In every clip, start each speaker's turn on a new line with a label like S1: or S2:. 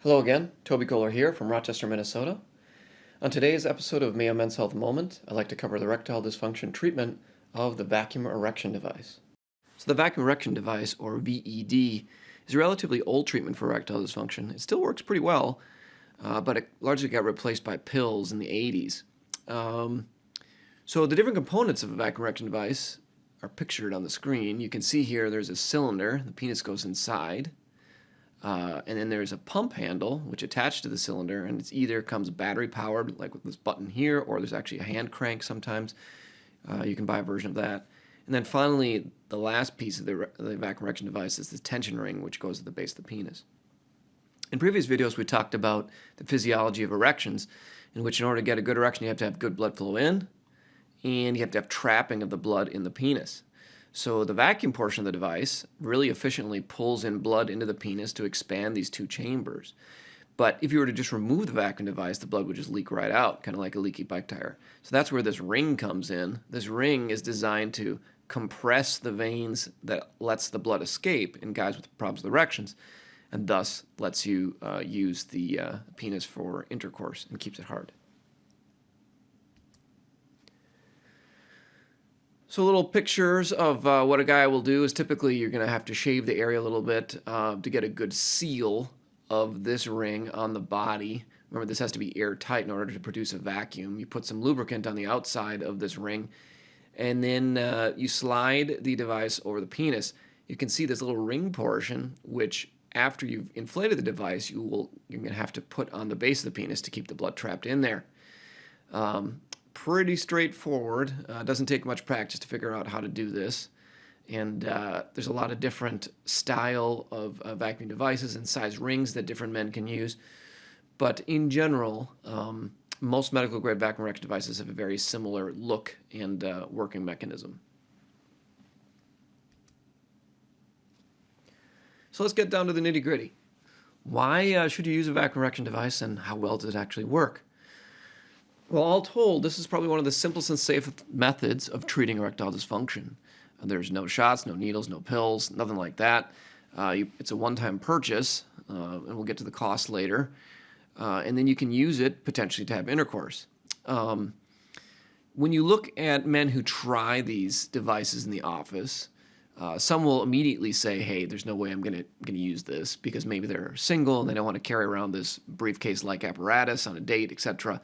S1: Hello again, Toby Kohler here from Rochester, Minnesota. On today's episode of Mayo Men's Health Moment, I'd like to cover the erectile dysfunction treatment of the vacuum erection device. So the vacuum erection device, or VED, is a relatively old treatment for erectile dysfunction. It still works pretty well, but it largely got replaced by pills in the 80s. So the different components of a vacuum erection device are pictured on the screen. You can see here there's a cylinder, the penis goes inside. And then there's a pump handle which attached to the cylinder, and it's either comes battery powered like with this button here, or there's actually a hand crank sometimes. You can buy a version of that. And then finally, the last piece of the vacuum erection device is the tension ring, which goes at the base of the penis. In previous videos, we talked about the physiology of erections, in which in order to get a good erection, you have to have good blood flow in, and you have to have trapping of the blood in the penis. So the vacuum portion of the device really efficiently pulls in blood into the penis to expand these two chambers. But if you were to just remove the vacuum device, the blood would just leak right out, kind of like a leaky bike tire. So that's where this ring comes in. This ring is designed to compress the veins that lets the blood escape in guys with problems with erections, and thus lets you use the penis for intercourse and keeps it hard. So little pictures of what a guy will do is typically you're going to have to shave the area a little bit to get a good seal of this ring on the body. Remember, this has to be airtight in order to produce a vacuum. You put some lubricant on the outside of this ring, and then you slide the device over the penis. You can see this little ring portion, which after you've inflated the device, you're going to have to put on the base of the penis to keep the blood trapped in there. Pretty straightforward. Doesn't take much practice to figure out how to do this. And there's a lot of different style of vacuum devices and size rings that different men can use. But in general, most medical grade vacuum erection devices have a very similar look and working mechanism. So let's get down to the nitty gritty. Why should you use a vacuum erection device, and how well does it actually work? Well, all told, this is probably one of the simplest and safest methods of treating erectile dysfunction. There's no shots, no needles, no pills, nothing like that. It's a one-time purchase, and we'll get to the cost later. And then you can use it potentially to have intercourse. When you look at men who try these devices in the office, some will immediately say, hey, there's no way I'm going to use this, because maybe they're single and they don't want to carry around this briefcase-like apparatus on a date, etc.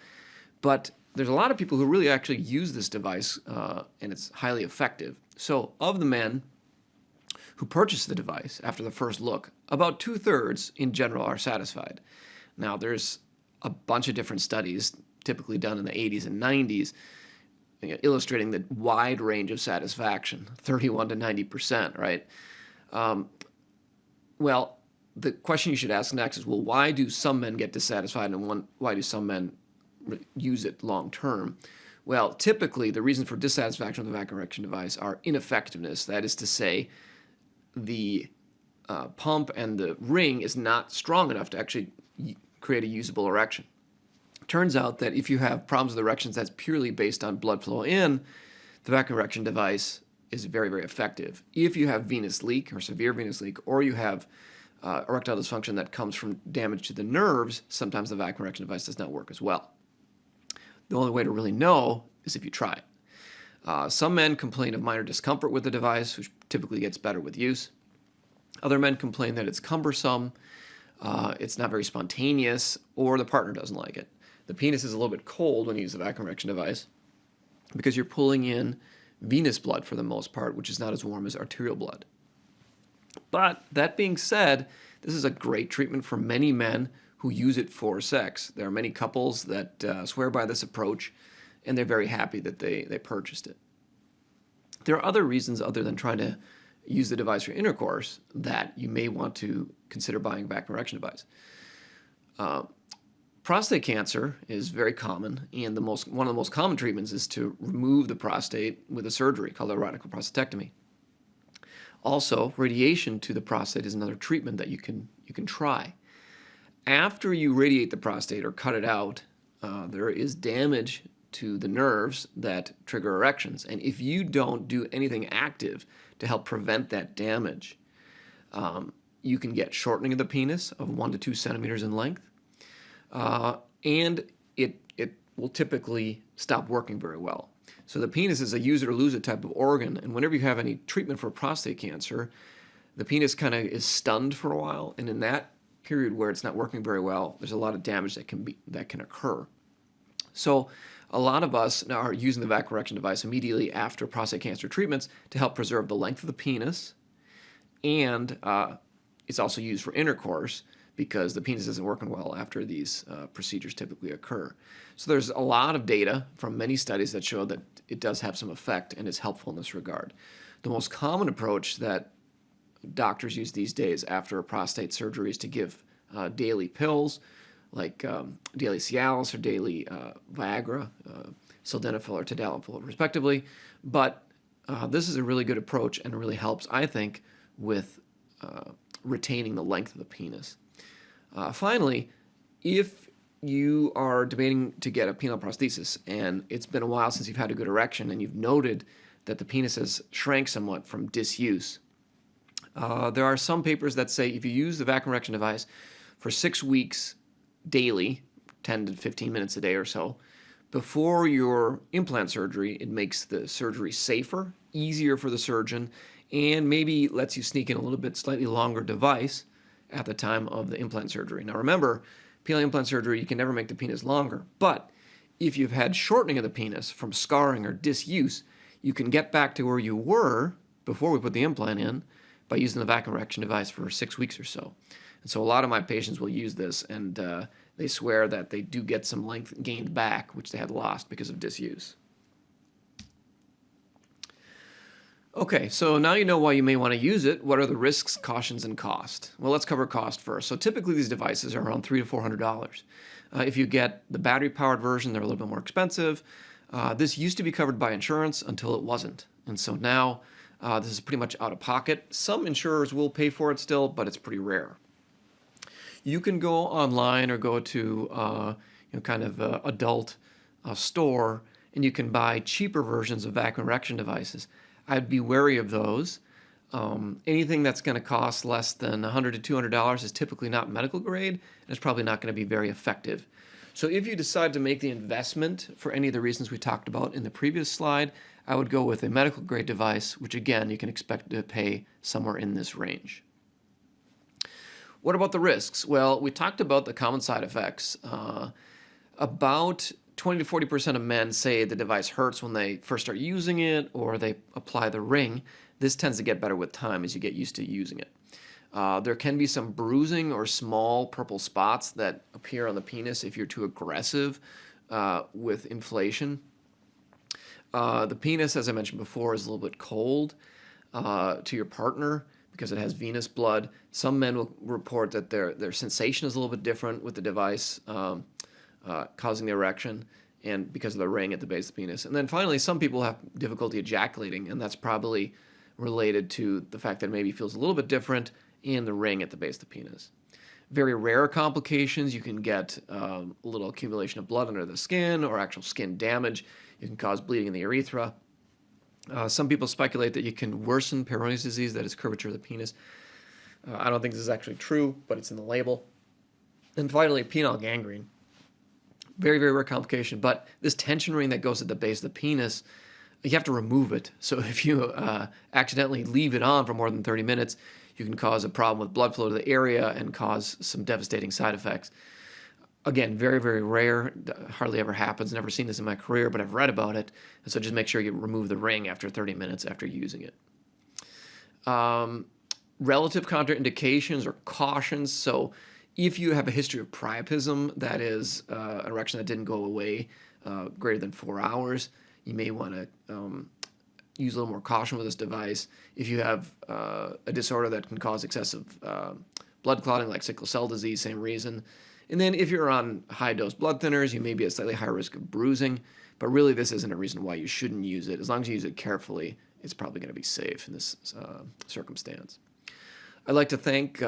S1: But there's a lot of people who really actually use this device, and it's highly effective. So of the men who purchase the device after the first look, about 2/3 in general are satisfied. Now, there's a bunch of different studies, typically done in the 80s and 90s, illustrating the wide range of satisfaction, 31 to 90%, right? Well, the question you should ask next is, well, why do some men get dissatisfied, and why do some men use it long term? Well, typically the reason for dissatisfaction with the vacuum erection device are ineffectiveness. That is to say, the pump and the ring is not strong enough to actually create a usable erection. Turns out that if you have problems with erections that's purely based on blood flow in, the vacuum erection device is very, very effective. If you have venous leak or severe venous leak, or you have erectile dysfunction that comes from damage to the nerves, sometimes the vacuum erection device does not work as well. The only way to really know is if you try it. Some men complain of minor discomfort with the device, which typically gets better with use. Other men complain that it's cumbersome, it's not very spontaneous, or the partner doesn't like it. The penis is a little bit cold when you use the vacuum erection device because you're pulling in venous blood for the most part, which is not as warm as arterial blood. But that being said, this is a great treatment for many men who use it for sex. There are many couples that swear by this approach, and they're very happy that they purchased it. There are other reasons other than trying to use the device for intercourse that you may want to consider buying a vacuum erection device. Prostate cancer is very common, and one of the most common treatments is to remove the prostate with a surgery called a radical prostatectomy. Also, radiation to the prostate is another treatment that you can try. After you radiate the prostate or cut it out, there is damage to the nerves that trigger erections. And if you don't do anything active to help prevent that damage, you can get shortening of the penis of 1 to 2 centimeters in length, and it will typically stop working very well. So the penis is a use it or lose it type of organ, and whenever you have any treatment for prostate cancer, the penis kind of is stunned for a while, and in that period where it's not working very well, there's a lot of damage that can occur. So a lot of us now are using the vacuum erection device immediately after prostate cancer treatments to help preserve the length of the penis, and it's also used for intercourse because the penis isn't working well after these procedures typically occur. So there's a lot of data from many studies that show that it does have some effect and is helpful in this regard. The most common approach that doctors use these days after a prostate surgery is to give daily pills like daily Cialis or daily Viagra, sildenafil or tadalafil respectively. But this is a really good approach and it really helps, I think, with retaining the length of the penis. Finally, if you are debating to get a penile prosthesis and it's been a while since you've had a good erection and you've noted that the penis has shrank somewhat from disuse, there are some papers that say if you use the vacuum erection device for 6 weeks daily, 10 to 15 minutes a day or so, before your implant surgery, it makes the surgery safer, easier for the surgeon, and maybe lets you sneak in a little bit slightly longer device at the time of the implant surgery. Now remember, penile implant surgery, you can never make the penis longer, but if you've had shortening of the penis from scarring or disuse, you can get back to where you were before we put the implant in by using the vacuum erection device for 6 weeks or so. And so a lot of my patients will use this, and they swear that they do get some length gained back, which they had lost because of disuse. Okay, so now you know why you may want to use it. What are the risks, cautions, and cost? Well, let's cover cost first. So typically these devices are around $300 to $400. If you get the battery-powered version, they're a little bit more expensive. This used to be covered by insurance until it wasn't. And so now this is pretty much out of pocket. Some insurers will pay for it still, but it's pretty rare. You can go online or go to adult store, and you can buy cheaper versions of vacuum erection devices. I'd be wary of those. Anything that's going to cost less than $100 to $200 is typically not medical grade, and it's probably not going to be very effective. So if you decide to make the investment for any of the reasons we talked about in the previous slide, I would go with a medical grade device, which again, you can expect to pay somewhere in this range. What about the risks? Well, we talked about the common side effects. About 20 to 40% of men say the device hurts when they first start using it or they apply the ring. This tends to get better with time as you get used to using it. There can be some bruising or small purple spots that appear on the penis if you're too aggressive with inflation. The penis, as I mentioned before, is a little bit cold to your partner because it has venous blood. Some men will report that their sensation is a little bit different with the device causing the erection and because of the ring at the base of the penis. And then finally, some people have difficulty ejaculating, and that's probably related to the fact that it maybe feels a little bit different in the ring at the base of the penis. Very rare complications, you can get a little accumulation of blood under the skin or actual skin damage. You can cause bleeding in the urethra. Some people speculate that you can worsen Peyronie's disease, that is curvature of the penis. I don't think this is actually true, but it's in the label. And finally, penile gangrene. Very, very rare complication, but this tension ring that goes at the base of the penis, you have to remove it. So if you accidentally leave it on for more than 30 minutes, you can cause a problem with blood flow to the area and cause some devastating side effects. Again, very, very rare, hardly ever happens, never seen this in my career, but I've read about it. And so just make sure you remove the ring after 30 minutes after using it. Relative contraindications or cautions. So if you have a history of priapism, that is an erection that didn't go away greater than 4 hours, you may want to use a little more caution with this device. If you have a disorder that can cause excessive blood clotting, like sickle cell disease, same reason. And then if you're on high-dose blood thinners, you may be at slightly higher risk of bruising, but really this isn't a reason why you shouldn't use it. As long as you use it carefully, it's probably going to be safe in this circumstance. I'd like to thank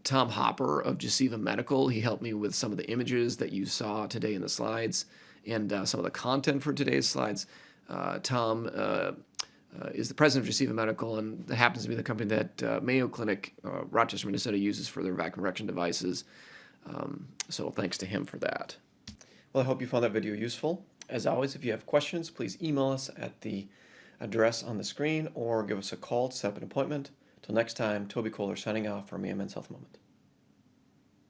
S1: Tom Hopper of Gesiva Medical. He helped me with some of the images that you saw today in the slides and some of the content for today's slides. Tom is the president of Receiva Medical, and that happens to be the company that Mayo Clinic, Rochester, Minnesota, uses for their vacuum erection devices. So thanks to him for that. Well, I hope you found that video useful. As always, if you have questions, please email us at the address on the screen or give us a call to set up an appointment. Till next time, Toby Kohler signing off for Mayo Men's Health Moment.